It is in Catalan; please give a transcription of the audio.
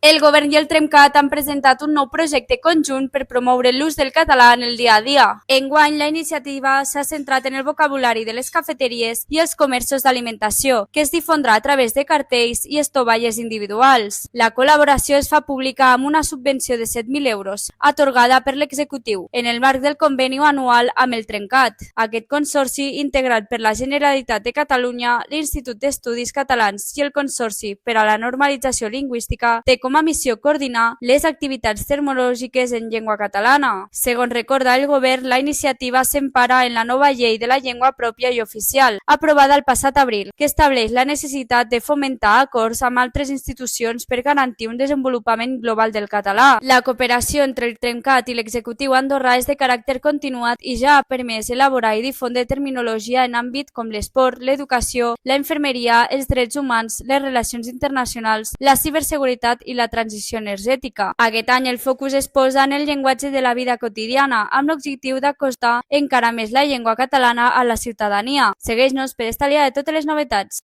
El govern i el Tremcat han presentat un nou projecte conjunt per promoure l'ús del català en el dia a dia. Enguany, la iniciativa s'ha centrat en el vocabulari de les cafeteries i els comerços d'alimentació, que es difondrà a través de cartells i estovalles individuals. La col·laboració es fa pública amb una subvenció de 7.000 euros, atorgada per l'executiu, en el marc del conveni anual amb el Tremcat. Aquest consorci, integrat per la Generalitat de Catalunya, l'Institut d'Estudis Catalans i el Consorci per a la Normalització Lingüística, té com a missió coordinar les activitats terminològiques en llengua catalana. Segons recorda el govern, la iniciativa s'empara en la nova llei de la llengua pròpia i oficial, aprovada el passat abril, que estableix la necessitat de fomentar acords amb altres institucions per garantir un desenvolupament global del català. La cooperació entre el Tremcat i l'executiu andorrà és de caràcter continuat i ja ha permès elaborar i difondre terminologia en àmbits com l'esport, l'educació, la infermeria, els drets humans, les relacions internacionals, la ciberseguretat i la transició energètica. Aquest any el focus es posa en el llenguatge de la vida quotidiana, amb l'objectiu d'acostar encara més la llengua catalana a la ciutadania. Segueix-nos per estar al dia de totes les novetats.